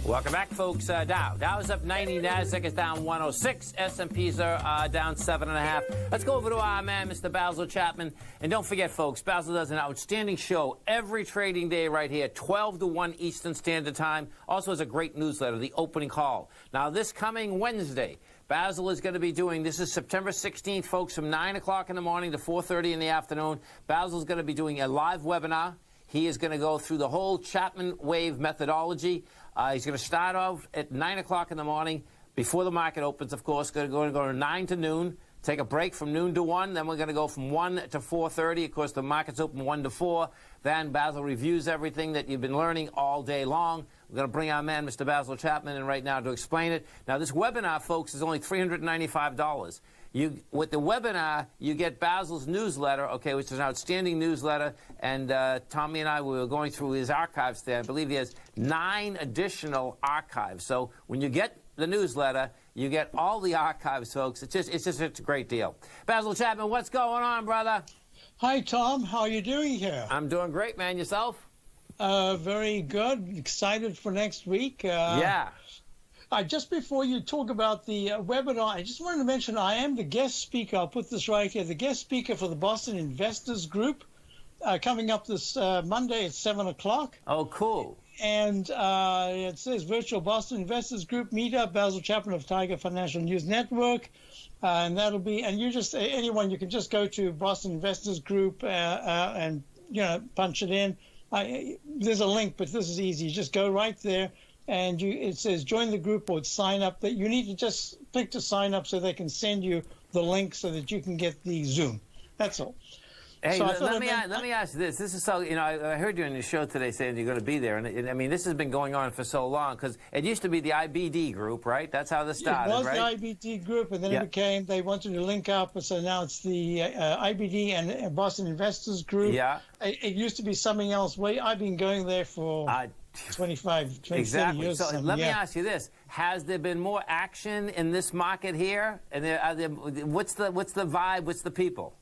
Welcome back, folks. Dow is up 90, Nasdaq is down 106, S&Ps are down 7.5. Let's go over to our man, Mr. Basil Chapman. And don't forget, folks, Basil does an outstanding show every trading day right here, 12 to 1 Eastern Standard Time. Also has a great newsletter, The Opening Call. Now, this coming Wednesday, Basil is going to be doing, this is September 16th, folks, from 9 o'clock in the morning to 4:30 in the afternoon. Basil is going to be doing a live webinar. He is going to go through the whole Chapman Wave methodology. He's going to start off at 9 o'clock in the morning before the market opens, of course. Going to go to 9 to noon, take a break from noon to 1. Then we're going to go from 1 to 4:30. Of course, the market's open 1 to 4. Then Basil reviews everything that you've been learning all day long. We're going to bring our man, Mr. Basil Chapman, in right now to explain it. Now, this webinar, folks, is only $395. With the webinar, you get Basil's newsletter, okay, which is an outstanding newsletter. And Tommy and I, we were going through his archives there. I believe he has 9 additional archives. So when you get the newsletter, you get all the archives, folks. It's just a great deal. Basil Chapman, what's going on, brother? Hi, Tom. How are you doing here? I'm doing great, man. Yourself? Very good. Excited for next week. Yeah. Just before you talk about the webinar, I just wanted to mention I am the guest speaker. I'll put this right here. The guest speaker for the Boston Investors Group coming up this Monday at 7 o'clock. Oh, cool. And it says Virtual Boston Investors Group Meetup, Basil Chapman of Tiger Financial News Network. And that'll be, and you just, anyone, you can just go to Boston Investors Group and, punch it in. There's a link, but this is easy. You just go right there. And it says join the group or sign up. That you need to just click to sign up so they can send you the link so that you can get the Zoom. That's all. Hey, so let me ask you this. This is so, I heard you on your show today saying you're going to be there. And I mean, this has been going on for so long because it used to be the IBD group, right? That's how this started, right? It was the IBD group, and then it became, they wanted to link up. So now it's the IBD and Boston Investors Group. Yeah. It used to be something else. I've been going there for 25, 20 exactly. years. So let me ask you this: has there been more action in this market here? And what's the vibe? What's the people?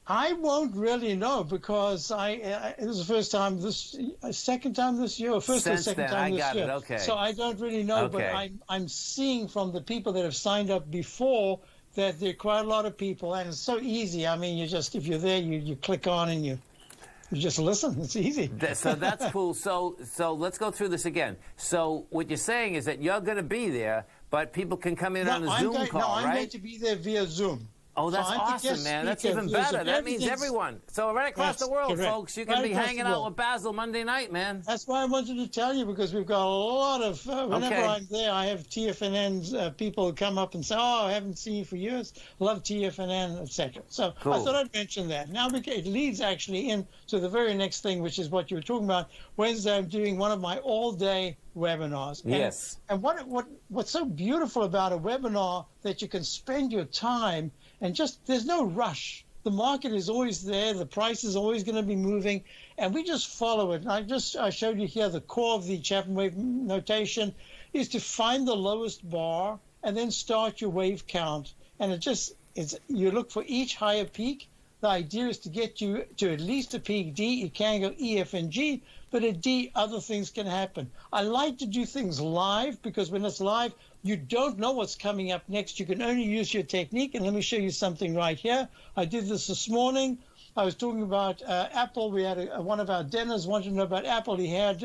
I won't really know because it was the first time second time this year, or first Since or second then, time I this got year. it. Okay. So I don't really know, Okay. but I'm seeing from the people that have signed up before that there are quite a lot of people, and it's so easy. I mean, if you're there, you click on and you just listen. It's easy. So that's cool. So let's go through this again. So what you're saying is that you're going to be there, but people can come in on a Zoom call, right? No, I'm going to be there via Zoom. Oh, that's awesome, man. That's even better. That means everyone. So right across the world, correct. folks, you can be hanging out with Basil Monday night, man. That's why I wanted to tell you, because we've got a lot of, whenever I'm there, I have TFNN's people who come up and say, oh, I haven't seen you for years. Love TFNN, etc. So cool. I thought I'd mention that. Now it leads actually into the very next thing, which is what you were talking about. Wednesday, I'm doing one of my all-day webinars. Yes. And what's so beautiful about a webinar that you can spend your time and there's no rush. The market is always there. The price is always going to be moving, and we just follow it. And I showed you here the core of the Chapman Wave notation is to find the lowest bar and then start your wave count. And you look for each higher peak. The idea is to get you to at least a peak D. You can go E, F, and G, but at D, other things can happen. I like to do things live because when it's live, you don't know what's coming up next. You can only use your technique. And let me show you something right here. I did this morning. I was talking about Apple. We had one of our dinners wanted to know about Apple. He had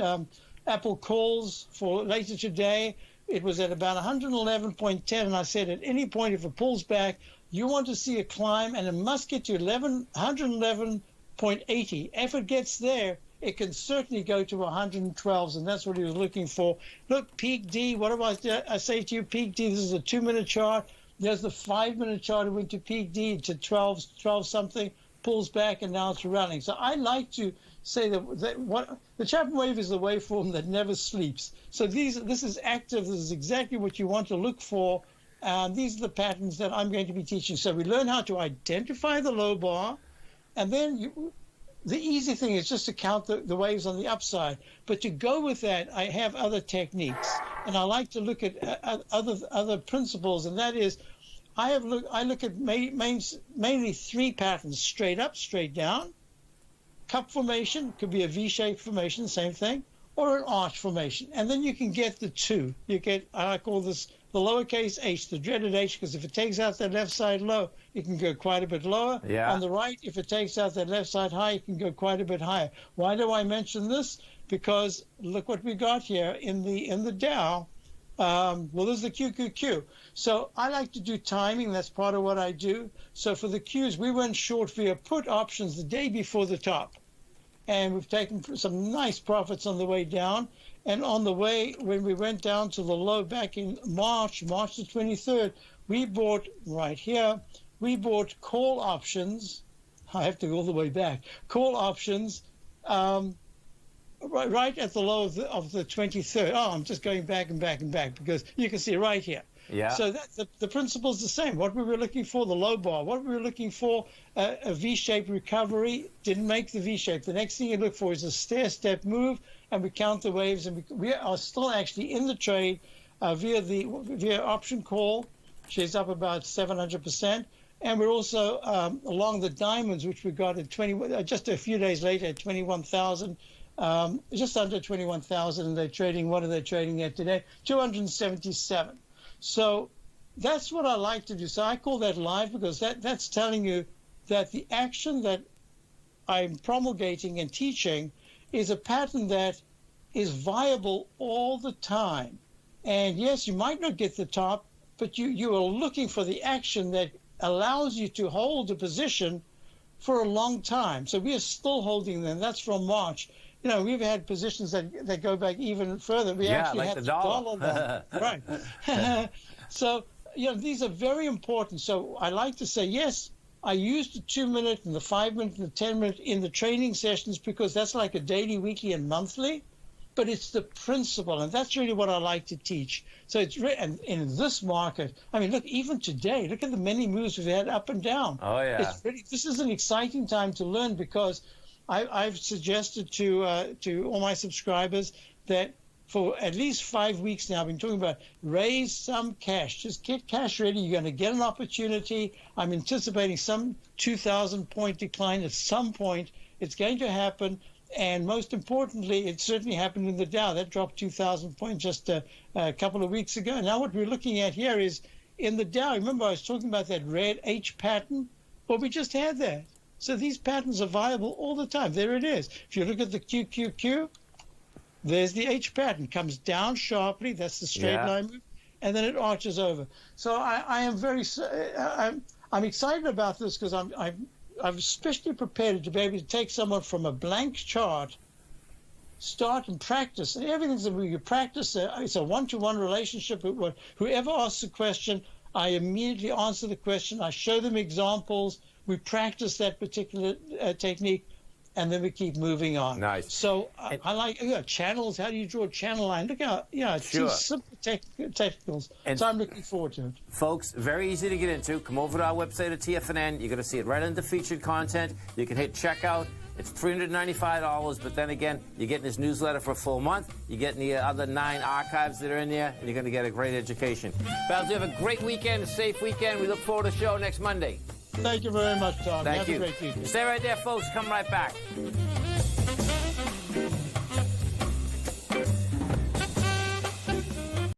Apple calls for later today. It was at about 111.10. And I said, at any point, if it pulls back, you want to see a climb, and it must get to 111.80. If it gets there, it can certainly go to 112s, and that's what he was looking for. Look, peak D, what do I say to you? Peak D, this is a 2-minute chart. There's the 5-minute chart. It went to peak D to 12-something, pulls back, and now it's running. So I like to say that what the Chapman Wave is the waveform that never sleeps. So this is active. This is exactly what you want to look for. These are the patterns that I'm going to be teaching. So we learn how to identify the low bar, and then the easy thing is just to count the waves on the upside. But to go with that, I have other techniques, and I like to look at other principles, and that is I look at mainly 3 patterns: straight up, straight down, cup formation, could be a V-shaped formation, same thing, or an arch formation. And then you can get the two. You get, I call this the lowercase h, the dreaded h, because if it takes out that left side low, it can go quite a bit lower. Yeah. On the right, if it takes out that left side high, it can go quite a bit higher. Why do I mention this? Because look what we got here in the Dow. Well, this is the QQQ. So I like to do timing. That's part of what I do. So for the Qs, we went short via put options the day before the top. And we've taken some nice profits on the way down. And on the way, when we went down to the low back in March the 23rd, we bought right here, we bought call options. I have to go all the way back. Call options right at the low of the 23rd. Oh, I'm just going back and back and back because you can see right here. Yeah. So the principle's the same. What we were looking for, the low bar. What we were looking for, a V-shaped recovery, didn't make the V-shape. The next thing you look for is a stair-step move, and we count the waves, and we are still actually in the trade via option call. She's up about 700%. And we're also along the diamonds, which we got at just a few days later at 21,000. Just under 21,000, and they're trading. What are they trading at today? 277. So that's what I like to do. So I call that live because that's telling you that the action that I'm promulgating and teaching is a pattern that is viable all the time. And yes, you might not get the top, but you are looking for the action that allows you to hold a position for a long time. So we are still holding them. That's from March. You know, we've had positions that go back even further. We actually like had the dollar. Right. So, you know, these are very important. So I like to say, yes, I use the 2-minute and the 5-minute and the 10-minute in the training sessions because that's like a daily, weekly, and monthly. But it's the principle, and that's really what I like to teach. So it's and in this market, I mean, look, even today, look at the many moves we've had up and down. Oh, yeah. This is an exciting time to learn because I've suggested to all my subscribers that for at least 5 weeks now, I've been talking about raise some cash. Just get cash ready. You're going to get an opportunity. I'm anticipating some 2,000-point decline at some point. It's going to happen. And most importantly, it certainly happened in the Dow. That dropped 2,000 points just a couple of weeks ago. Now what we're looking at here is in the Dow. Remember I was talking about that red H pattern? Well, we just had that. So these patterns are viable all the time. There it is. If you look at the QQQ, there's the H pattern. Comes down sharply. That's the straight line move. And then it arches over. So I am I'm excited about this because I'm especially prepared to be able to take someone from a blank chart, start and practice. And everything's that we practice. It's a one-to-one relationship. Whoever asks a question, I immediately answer the question. I show them examples. We practice that particular technique, and then we keep moving on. Nice. So I like channels. How do you draw a channel line? Look how, it's Sure. these simple technicals. And so I'm looking forward to it. Folks, very easy to get into. Come over to our website at TFNN. You're going to see it right under featured content. You can hit checkout. It's $395, but then again, you're getting this newsletter for a full month. You're getting the other 9 archives that are in there, and you're going to get a great education. Basil, you have a great weekend, a safe weekend. We look forward to the show next Monday. Thank you very much, Tom. Thank Have you. a great weekend. Stay right there, folks. Come right back.